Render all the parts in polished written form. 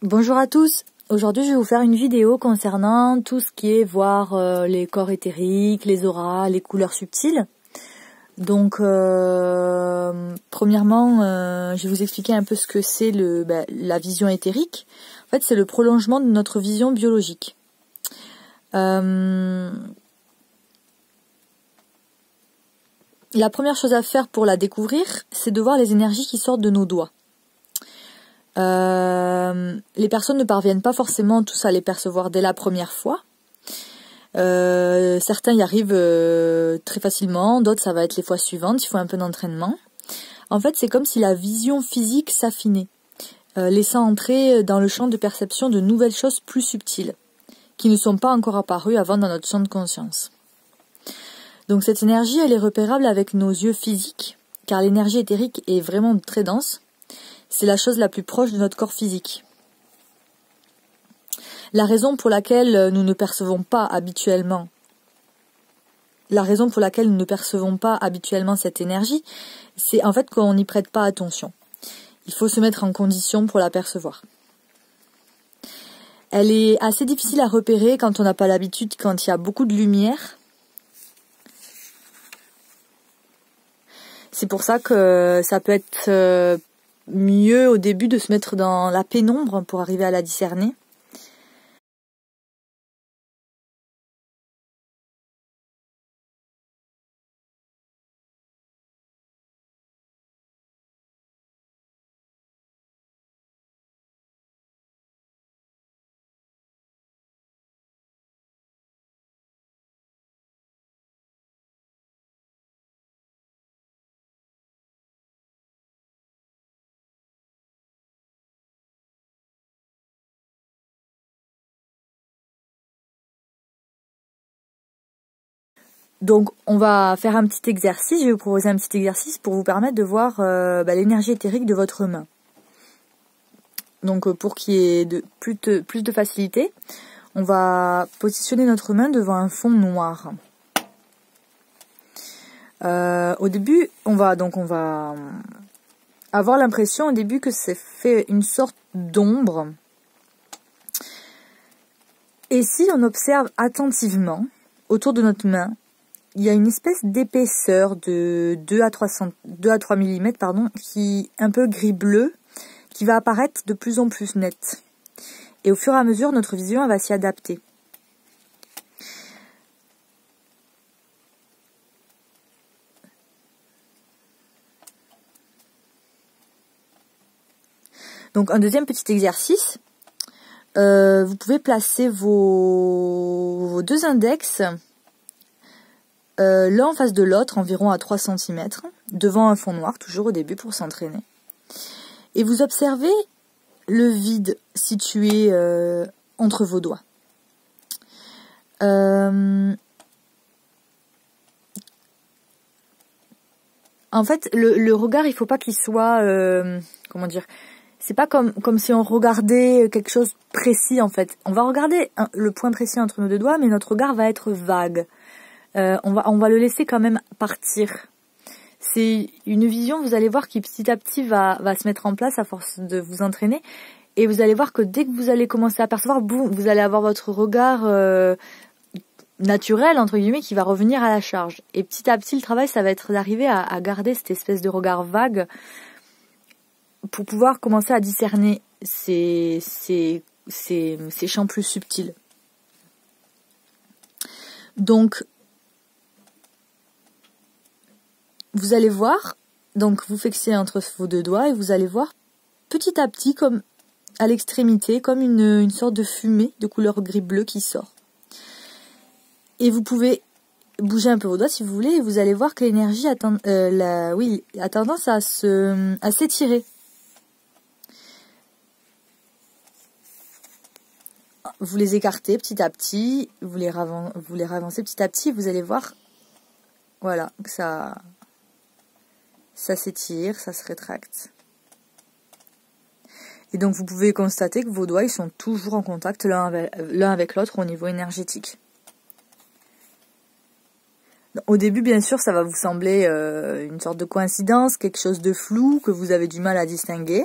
Bonjour à tous, aujourd'hui je vais vous faire une vidéo concernant tout ce qui est voir les corps éthériques, les auras, les couleurs subtiles. Donc premièrement je vais vous expliquer un peu ce que c'est la vision éthérique. En fait c'est le prolongement de notre vision biologique. La première chose à faire pour la découvrir, c'est de voir les énergies qui sortent de nos doigts. Les personnes ne parviennent pas forcément tous à les percevoir dès la première fois. Certains y arrivent très facilement, d'autres ça va être les fois suivantes, il faut un peu d'entraînement. En fait, c'est comme si la vision physique s'affinait, laissant entrer dans le champ de perception de nouvelles choses plus subtiles, qui ne sont pas encore apparues avant dans notre champ de conscience. Donc cette énergie, elle est repérable avec nos yeux physiques, car l'énergie éthérique est vraiment très dense. C'est la chose la plus proche de notre corps physique. La raison pour laquelle nous ne percevons pas habituellement cette énergie, c'est en fait qu'on n'y prête pas attention. Il faut se mettre en condition pour la percevoir. Elle est assez difficile à repérer quand on n'a pas l'habitude, quand il y a beaucoup de lumière. C'est pour ça que ça peut être mieux au début de se mettre dans la pénombre pour arriver à la discerner. Donc on va faire un petit exercice, je vais vous proposer un petit exercice pour vous permettre de voir l'énergie éthérique de votre main. Donc pour qu'il y ait plus de facilité, on va positionner notre main devant un fond noir. Au début, on va avoir l'impression au début que c'est fait une sorte d'ombre. Et si on observe attentivement autour de notre main, il y a une espèce d'épaisseur de 2 à 3 mm, qui un peu gris-bleu, qui va apparaître de plus en plus nette. Et au fur et à mesure, notre vision elle va s'y adapter. Donc un deuxième petit exercice, vous pouvez placer vos deux index l'un en face de l'autre, environ à 3 cm, devant un fond noir, toujours au début pour s'entraîner. Et vous observez le vide situé entre vos doigts. En fait, le regard, il faut pas qu'il soit, comment dire, c'est pas comme si on regardait quelque chose précis en fait. On va regarder le point précis entre nos deux doigts, mais notre regard va être vague. On va le laisser quand même partir. C'est une vision, vous allez voir, qui petit à petit va se mettre en place à force de vous entraîner. Et vous allez voir que dès que vous allez commencer à percevoir, boum, vous allez avoir votre regard naturel, entre guillemets, qui va revenir à la charge. Et petit à petit, le travail, ça va être d'arriver à garder cette espèce de regard vague pour pouvoir commencer à discerner ces champs plus subtils. Donc, vous allez voir, donc vous fixez entre vos deux doigts et vous allez voir petit à petit, comme à l'extrémité, comme une sorte de fumée de couleur gris-bleu qui sort. Et vous pouvez bouger un peu vos doigts si vous voulez et vous allez voir que l'énergie a tendance à s'étirer. Vous les écartez petit à petit, vous les ravancez petit à petit et vous allez voir, voilà, que ça s'étire, ça se rétracte. Et donc vous pouvez constater que vos doigts ils sont toujours en contact l'un avec l'autre au niveau énergétique. Au début, bien sûr, ça va vous sembler une sorte de coïncidence, quelque chose de flou que vous avez du mal à distinguer.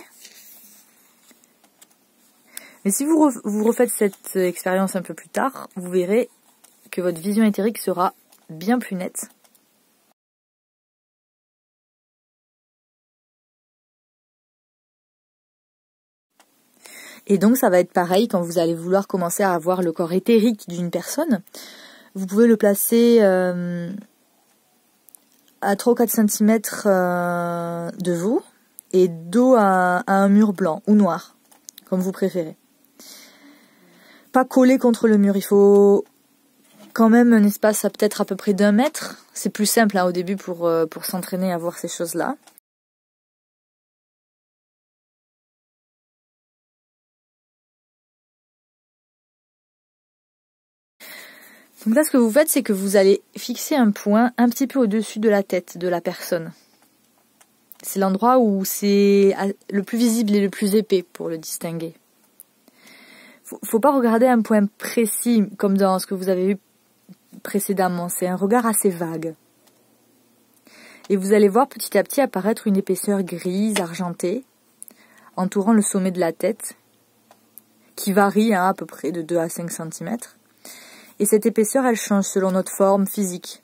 Mais si vous refaites cette expérience un peu plus tard, vous verrez que votre vision éthérique sera bien plus nette. Et donc ça va être pareil quand vous allez vouloir commencer à avoir le corps éthérique d'une personne. Vous pouvez le placer à 3 ou 4 cm de vous et dos à un mur blanc ou noir, comme vous préférez. Pas collé contre le mur, il faut quand même un espace à peut-être à peu près d'1 mètre. C'est plus simple au début pour s'entraîner à voir ces choses-là. Donc là, ce que vous faites, c'est que vous allez fixer un point un petit peu au-dessus de la tête de la personne. C'est l'endroit où c'est le plus visible et le plus épais pour le distinguer. Faut pas regarder un point précis comme dans ce que vous avez vu précédemment. C'est un regard assez vague. Et vous allez voir petit à petit apparaître une épaisseur grise, argentée, entourant le sommet de la tête, qui varie à peu près de 2 à 5 cm. Et cette épaisseur, elle change selon notre forme physique.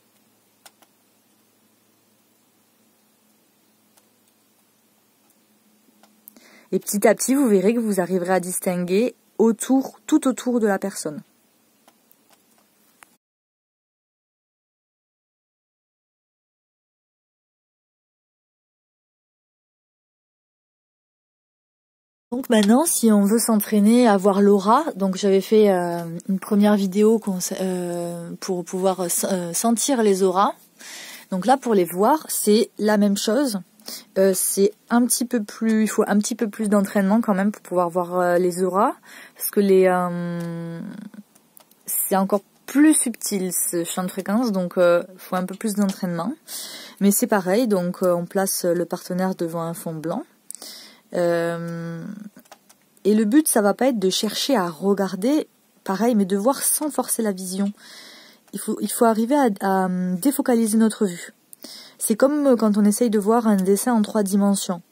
Et petit à petit, vous verrez que vous arriverez à distinguer tout autour de la personne. Donc maintenant, si on veut s'entraîner à voir l'aura, donc j'avais fait une première vidéo pour pouvoir sentir les auras. Donc là, pour les voir, c'est la même chose. C'est un petit peu plus, il faut un petit peu plus d'entraînement quand même pour pouvoir voir les auras, parce que c'est encore plus subtil ce champ de fréquence, donc il faut un peu plus d'entraînement. Mais c'est pareil, donc on place le partenaire devant un fond blanc. Et le but, ça va pas être de chercher à regarder, pareil, mais de voir sans forcer la vision. Il faut arriver à défocaliser notre vue. C'est comme quand on essaye de voir un dessin en 3 dimensions.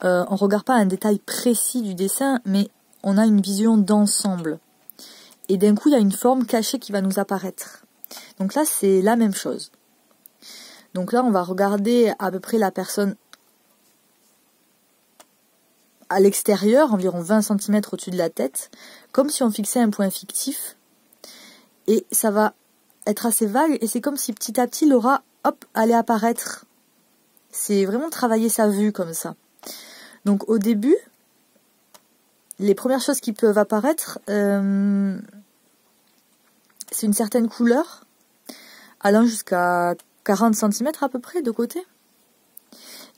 On regarde pas un détail précis du dessin, mais on a une vision d'ensemble. Et d'un coup, il y a une forme cachée qui va nous apparaître. Donc là, c'est la même chose. Donc là, on va regarder à peu près la personne à l'extérieur, environ 20 cm au-dessus de la tête, comme si on fixait un point fictif. Et ça va être assez vague, et c'est comme si petit à petit l'aura, hop, allait apparaître. C'est vraiment travailler sa vue comme ça. Donc au début, les premières choses qui peuvent apparaître, c'est une certaine couleur, allant jusqu'à 40 cm à peu près de côté.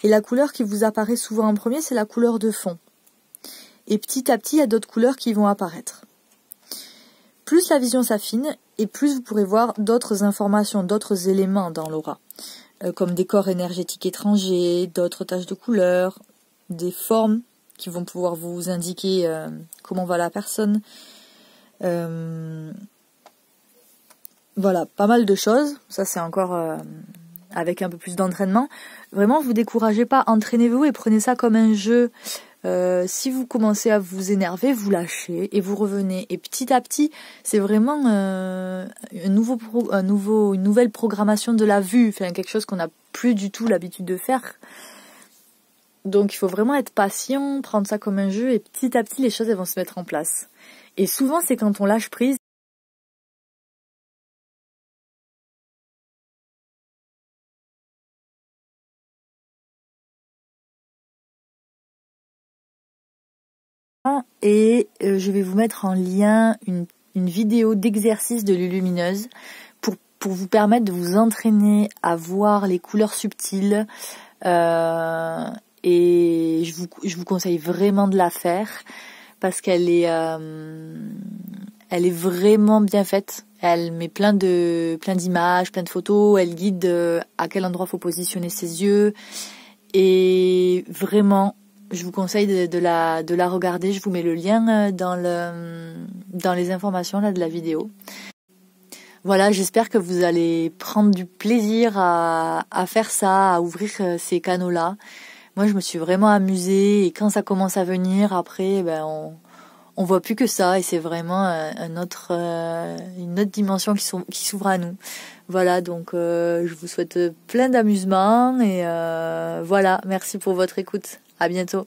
Et la couleur qui vous apparaît souvent en premier, c'est la couleur de fond. Et petit à petit, il y a d'autres couleurs qui vont apparaître. Plus la vision s'affine, et plus vous pourrez voir d'autres informations, d'autres éléments dans l'aura. Comme des corps énergétiques étrangers, d'autres taches de couleurs, des formes qui vont pouvoir vous indiquer comment va la personne. Voilà, pas mal de choses. Ça, c'est encore avec un peu plus d'entraînement. Vraiment, vous découragez pas, entraînez-vous et prenez ça comme un jeu. Si vous commencez à vous énerver, vous lâchez et vous revenez. Et petit à petit, c'est vraiment une nouvelle programmation de la vue, enfin, quelque chose qu'on n'a plus du tout l'habitude de faire. Donc il faut vraiment être patient, prendre ça comme un jeu et petit à petit, les choses elles vont se mettre en place. Et souvent, c'est quand on lâche prise. Et je vais vous mettre en lien une vidéo d'exercice de Lulumineuse pour vous permettre de vous entraîner à voir les couleurs subtiles. Et je vous conseille vraiment de la faire parce qu'elle est vraiment bien faite. Elle met plein d'images, plein de photos. Elle guide à quel endroit faut positionner ses yeux. Et vraiment, je vous conseille de la regarder. Je vous mets le lien dans les informations là de la vidéo. Voilà, j'espère que vous allez prendre du plaisir à faire ça, à ouvrir ces canaux-là. Moi, je me suis vraiment amusée et quand ça commence à venir, après, on voit plus que ça et c'est vraiment une autre dimension qui s'ouvre à nous. Voilà, donc je vous souhaite plein d'amusement et voilà, merci pour votre écoute. À bientôt.